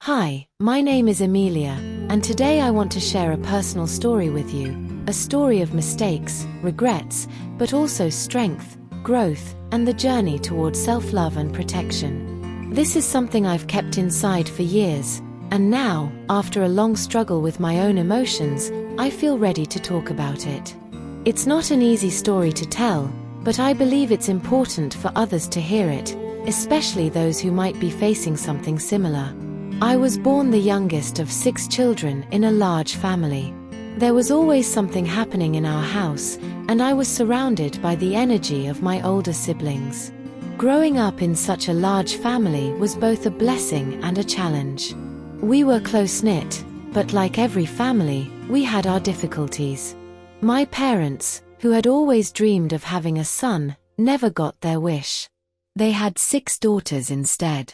Hi, my name is Emilia, and today I want to share a personal story with you, a story of mistakes, regrets, but also strength, growth, and the journey towards self-love and protection. This is something I've kept inside for years, and now, after a long struggle with my own emotions, I feel ready to talk about it. It's not an easy story to tell, but I believe it's important for others to hear it, especially those who might be facing something similar. I was born the youngest of 6 children in a large family. There was always something happening in our house, and I was surrounded by the energy of my older siblings. Growing up in such a large family was both a blessing and a challenge. We were close-knit, but like every family, we had our difficulties. My parents, who had always dreamed of having a son, never got their wish. They had 6 daughters instead.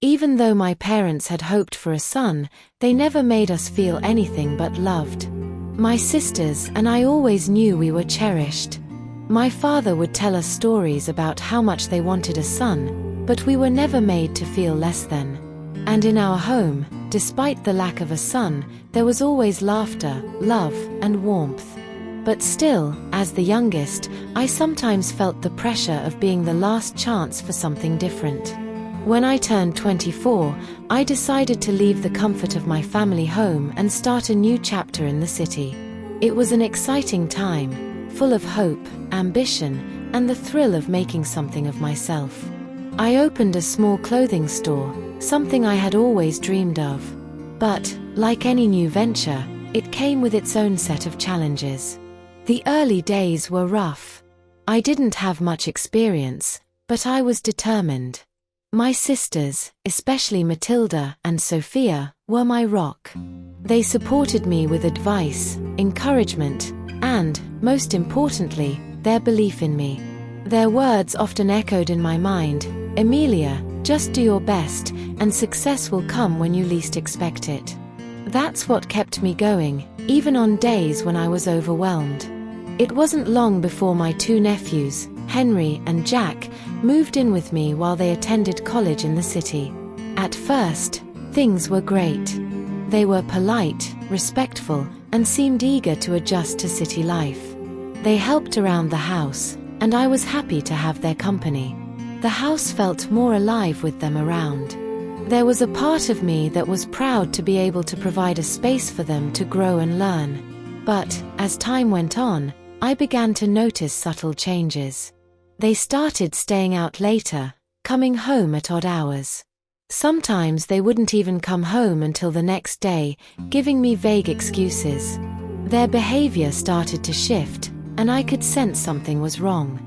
Even though my parents had hoped for a son, they never made us feel anything but loved. My sisters and I always knew we were cherished. My father would tell us stories about how much they wanted a son, but we were never made to feel less than. And in our home, despite the lack of a son, there was always laughter, love, and warmth. But still, as the youngest, I sometimes felt the pressure of being the last chance for something different. When I turned 24, I decided to leave the comfort of my family home and start a new chapter in the city. It was an exciting time, full of hope, ambition, and the thrill of making something of myself. I opened a small clothing store, something I had always dreamed of. But, like any new venture, it came with its own set of challenges. The early days were rough. I didn't have much experience, but I was determined. My sisters, especially Matilda and Sophia, were my rock. They supported me with advice, encouragement, and, most importantly, their belief in me. Their words often echoed in my mind, "Emilia, just do your best, and success will come when you least expect it." That's what kept me going, even on days when I was overwhelmed. It wasn't long before my 2 nephews, Henry and Jack, moved in with me while they attended college in the city. At first, things were great. They were polite, respectful, and seemed eager to adjust to city life. They helped around the house, and I was happy to have their company. The house felt more alive with them around. There was a part of me that was proud to be able to provide a space for them to grow and learn. But, as time went on, I began to notice subtle changes. They started staying out later, coming home at odd hours. Sometimes they wouldn't even come home until the next day, giving me vague excuses. Their behavior started to shift, and I could sense something was wrong.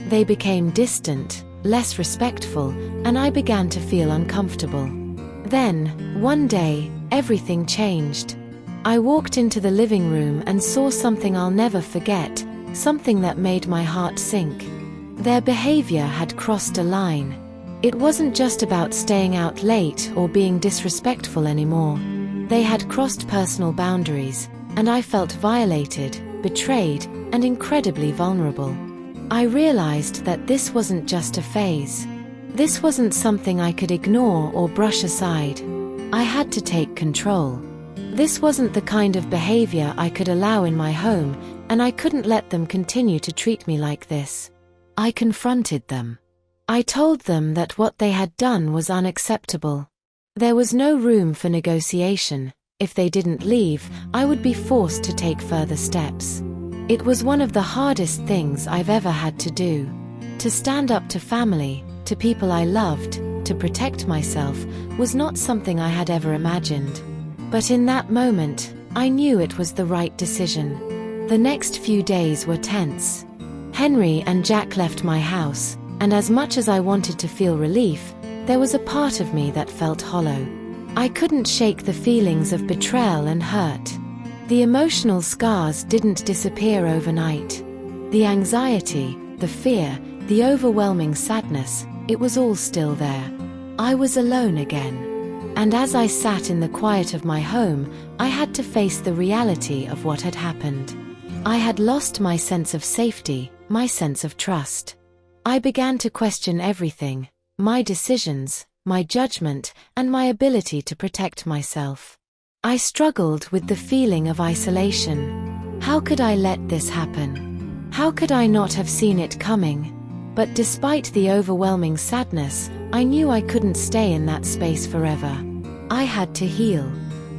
They became distant, less respectful, and I began to feel uncomfortable. Then, one day, everything changed. I walked into the living room and saw something I'll never forget, something that made my heart sink. Their behavior had crossed a line. It wasn't just about staying out late or being disrespectful anymore. They had crossed personal boundaries, and I felt violated, betrayed, and incredibly vulnerable. I realized that this wasn't just a phase. This wasn't something I could ignore or brush aside. I had to take control. This wasn't the kind of behavior I could allow in my home, and I couldn't let them continue to treat me like this. I confronted them. I told them that what they had done was unacceptable. There was no room for negotiation. If they didn't leave, I would be forced to take further steps. It was one of the hardest things I've ever had to do. To stand up to family, to people I loved, to protect myself, was not something I had ever imagined. But in that moment, I knew it was the right decision. The next few days were tense. Henry and Jack left my house, and as much as I wanted to feel relief, there was a part of me that felt hollow. I couldn't shake the feelings of betrayal and hurt. The emotional scars didn't disappear overnight. The anxiety, the fear, the overwhelming sadness, it was all still there. I was alone again. And as I sat in the quiet of my home, I had to face the reality of what had happened. I had lost my sense of safety, my sense of trust. I began to question everything, my decisions, my judgment, and my ability to protect myself. I struggled with the feeling of isolation. How could I let this happen? How could I not have seen it coming? But despite the overwhelming sadness, I knew I couldn't stay in that space forever. I had to heal.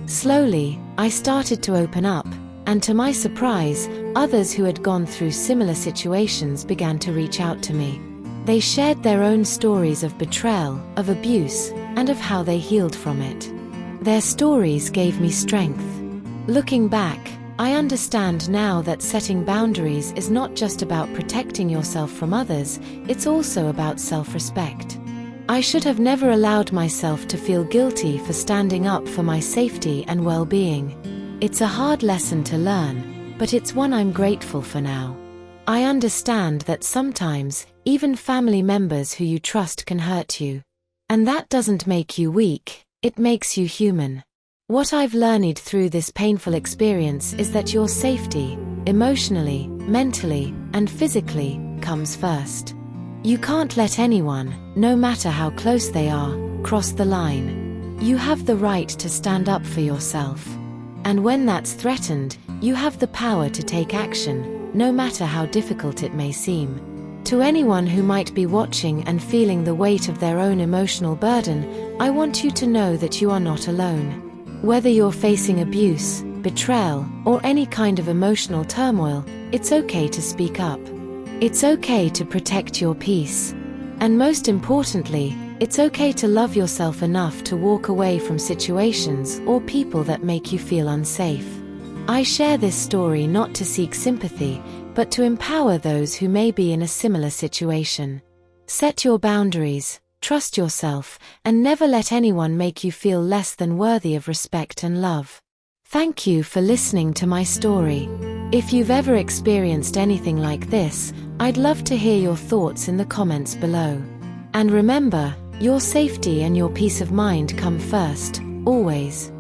Slowly, I started to open up, and to my surprise, others who had gone through similar situations began to reach out to me. They shared their own stories of betrayal, of abuse, and of how they healed from it. Their stories gave me strength. Looking back, I understand now that setting boundaries is not just about protecting yourself from others, it's also about self-respect. I should have never allowed myself to feel guilty for standing up for my safety and well-being. It's a hard lesson to learn, but it's one I'm grateful for now. I understand that sometimes, even family members who you trust can hurt you. And that doesn't make you weak, it makes you human. What I've learned through this painful experience is that your safety, emotionally, mentally, and physically, comes first. You can't let anyone, no matter how close they are, cross the line. You have the right to stand up for yourself. And when that's threatened, you have the power to take action, no matter how difficult it may seem. To anyone who might be watching and feeling the weight of their own emotional burden, I want you to know that you are not alone. Whether you're facing abuse, betrayal, or any kind of emotional turmoil, it's okay to speak up. It's okay to protect your peace. And most importantly, it's okay to love yourself enough to walk away from situations or people that make you feel unsafe. I share this story not to seek sympathy, but to empower those who may be in a similar situation. Set your boundaries, trust yourself, and never let anyone make you feel less than worthy of respect and love. Thank you for listening to my story. If you've ever experienced anything like this, I'd love to hear your thoughts in the comments below. And remember, your safety and your peace of mind come first, always.